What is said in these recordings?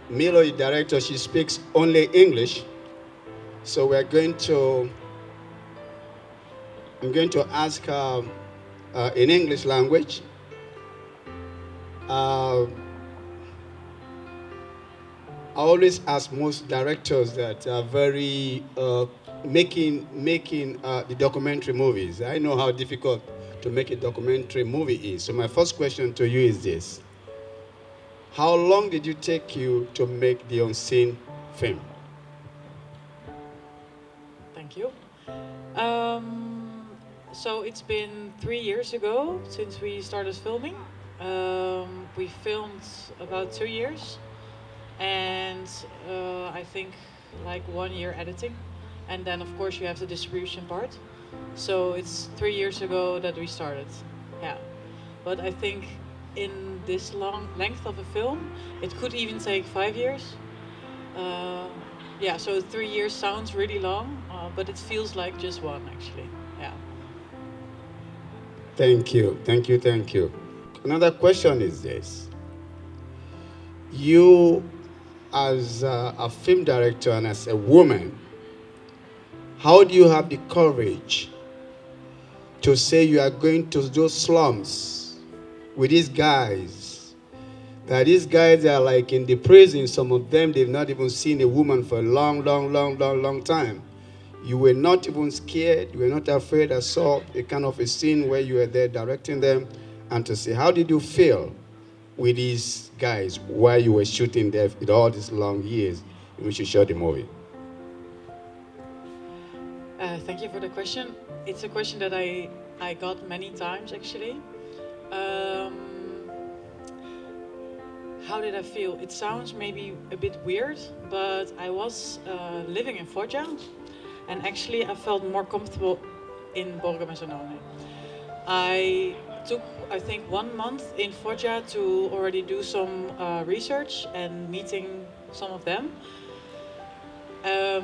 Milou, the director, she speaks only English. So I'm going to ask her in English language. I always ask most directors that are very making the documentary movies. I know how difficult to make a documentary movie is. So my first question to you is this: how long did it take you to make the Unseen film? Thank you. So it's been 3 years ago since we started filming. We filmed about 2 years, and I think like 1 year editing, and then of course you have the distribution part. So it's 3 years ago that we started. Yeah, but I think in this long length of a film, it could even take 5 years. Uh, yeah, so 3 years sounds really long, but it feels like just one actually. Yeah. Thank you, thank you, thank you. Another question is this: you, as a film director and as a woman, how do you have the courage to say you are going to those slums with these guys? That these guys are like in the prison. Some of them, they've not even seen a woman for a long, long, long, long, long time. You were not even scared. You were not afraid. I saw a kind of a scene where you were there directing them, and to say, how did you feel with these guys while you were shooting there with all these long years in which you shot the movie? Thank you for the question. It's a question that I got many times actually. Um, how did I feel? It sounds maybe a bit weird, but I was living in Foggia, and actually I felt more comfortable in Borgo Mezzanone. I took, I think, 1 month in Foggia to already do some research and meeting some of them.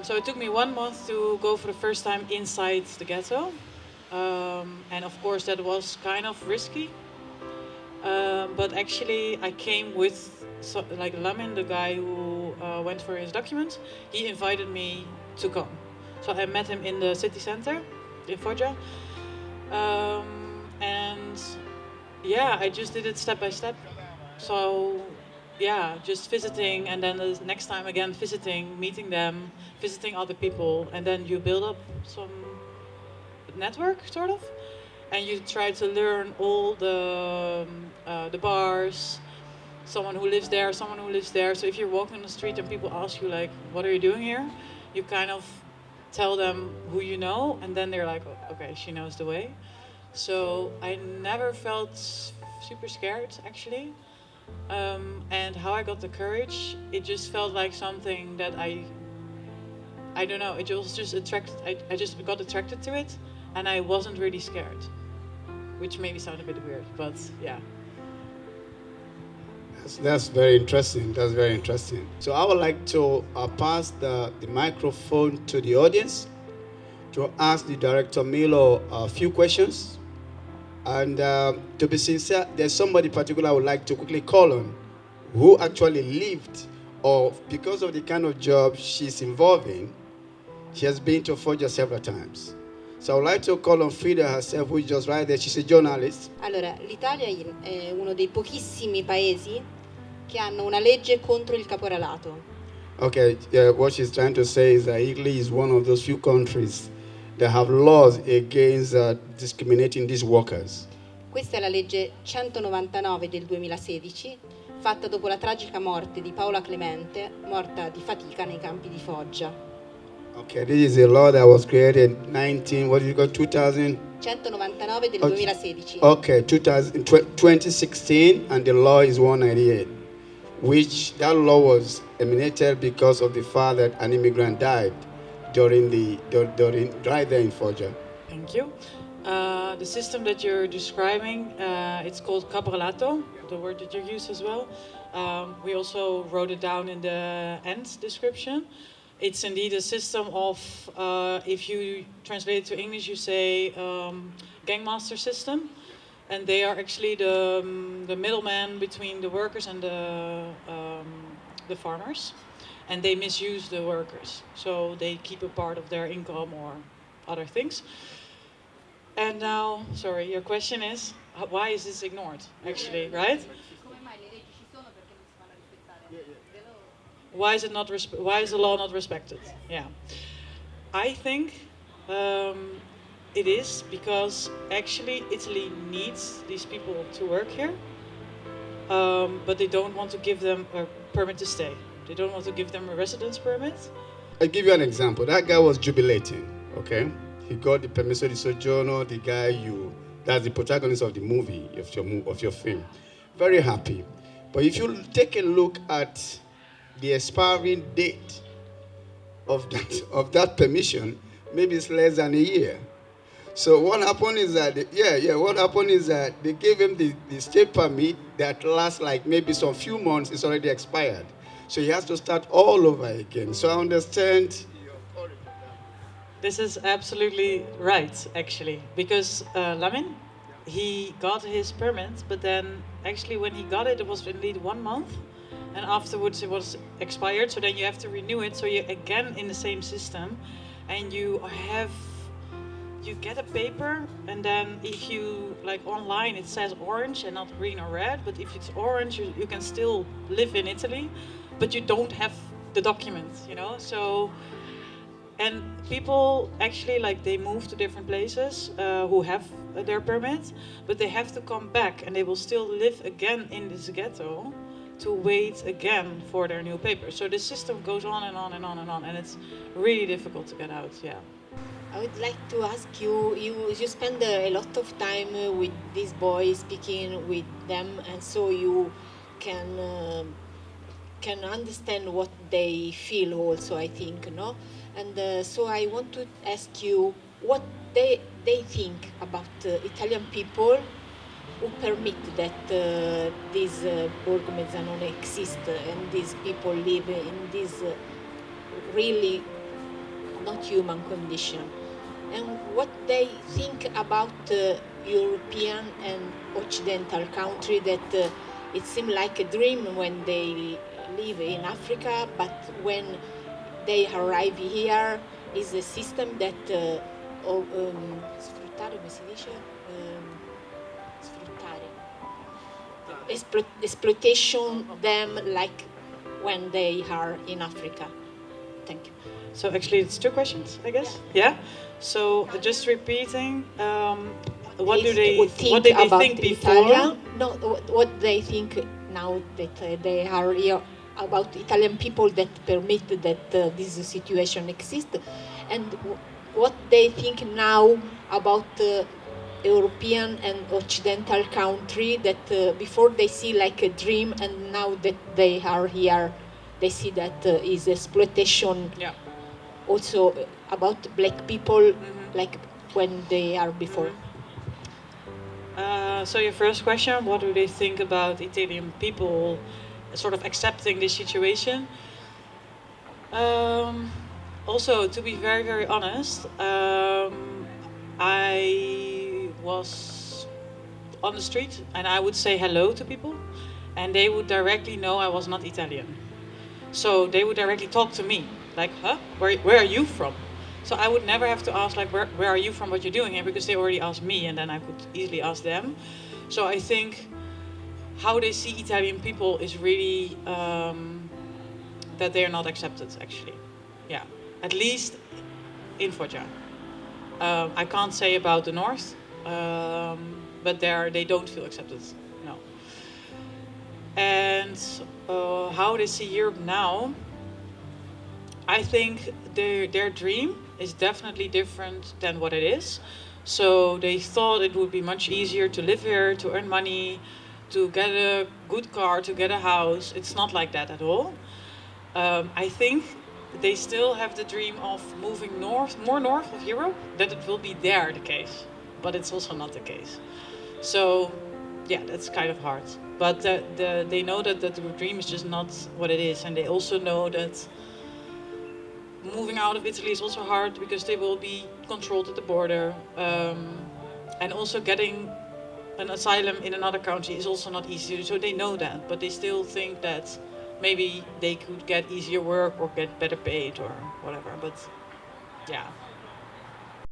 So it took me 1 month to go for the first time inside the ghetto. And of course, that was kind of risky. But actually, I came with, like Lamin, the guy who went for his documents, he invited me to come. So I met him in the city center in Foggia. And yeah, I just did it step by step. So yeah, just visiting, and then the next time again visiting, meeting them, visiting other people, and then you build up some network sort of, and you try to learn all the bars, someone who lives there, someone who lives there. So if you're walking on the street and people ask you like, "What are you doing here?" You kind of tell them who you know, and then they're like, "Oh, okay, she knows the way." So I never felt super scared actually. And how I got the courage, it just felt like something that I don't know, it was just attracted, I just got attracted to it, and I wasn't really scared, which maybe sound a bit weird, but yeah. That's very interesting. That's very interesting. So I would like to pass the microphone to the audience to ask the director Milo a few questions. And to be sincere, there's somebody particular I would like to quickly call on who actually lived, or because of the kind of job she's involved in, she has been to Foggia several times. So I would like to call on Frida herself, who is just right there. She's a journalist. Allora, l'Italia è uno dei pochissimi paesi che hanno una legge contro il caporalato. Okay, what she's trying to say is that Italy is one of those few countries that have laws against discriminating these workers. Questa è la legge 199 del 2016, fatta dopo la tragica morte di Paola Clemente, morta di fatica nei campi di Foggia. Okay, this is a law that was created 19, what did you call 2000? 199 del 2016. Okay, 2016, and the law is 198, which that law was emanated because of the fact that an immigrant died during right there in Foggia. Thank you. The system that you're describing, it's called caporalato, the word that you use as well. We also wrote it down in the end description. It's indeed a system of, if you translate it to English, you say gangmaster system. And they are actually the middleman between the workers and the farmers, and they misuse the workers. So they keep a part of their income or other things. And now, sorry, your question is, why is this ignored, actually, right? Why is it not? Why is the law not respected? Yeah, I think it is because actually Italy needs these people to work here, but they don't want to give them a permit to stay. They don't want to give them a residence permit. I'll give you an example. That guy was jubilating, okay? He got the permesso di soggiorno, the guy that's the protagonist of the movie, of your film. Very happy. But if you take a look at the expiring date of that permission, maybe it's less than a year. So what happened is that what happened is that they gave him the stay permit that lasts like maybe some few months. It's already expired, so he has to start all over again. So I understand. This is absolutely right, actually, because Lamin, he got his permit, but then actually when he got it, it was indeed 1 month, and afterwards it was expired. So then you have to renew it. So you're again in the same system, and you get a paper, and then if you, like online, it says orange and not green or red, but if it's orange, you can still live in Italy, but you don't have the document, so, and people actually, like, they move to different places who have their permit, but they have to come back, and they will still live again in this ghetto to wait again for their new paper. So the system goes on and on and on and on, and it's really difficult to get out, yeah. I would like to ask you, you spend a lot of time with these boys, speaking with them, and so you can understand what they feel also, I think, no? And so I want to ask you what they think about Italian people who permit that these Borgo Mezzanone exist and these people live in this really not human condition. And what they think about European and Occidental country that it seems like a dream when they live in Africa, but when they arrive here is a system that sfruttare, come si dice? Sfruttare. Exploitation them like when they are in Africa. Thank you. So actually it's 2 questions, I guess. Yeah. So just repeating, what did they think before? Italian? No, what they think now that they are here about Italian people that permit that this situation exists, and what they think now about European and Occidental country that before they see like a dream, and now that they are here, they see that is exploitation. Yeah. Also about black people, like when they are before. So your first question, what do they think about Italian people sort of accepting this situation? Also, to be very, very honest, I was on the street and I would say hello to people, and they would directly know I was not Italian. So they would directly talk to me, like, huh? Where are you from? So I would never have to ask, like, where are you from, what you're doing here, because they already asked me, and then I could easily ask them. So I think how they see Italian people is really that they are not accepted, actually. Yeah, at least in Foggia. I can't say about the north, but they don't feel accepted, no. And how they see Europe now, I think their dream is definitely different than what it is. So they thought it would be much easier to live here, to earn money, to get a good car, to get a house. It's not like that at all. I think they still have the dream of moving more north of Europe, that it will be there the case. But it's also not the case. So yeah, that's kind of hard. But they know that the dream is just not what it is. And they also know that moving out of Italy is also hard because they will be controlled at the border. And also getting an asylum in another country is also not easy. So they know that, but they still think that maybe they could get easier work or get better paid or whatever. But yeah,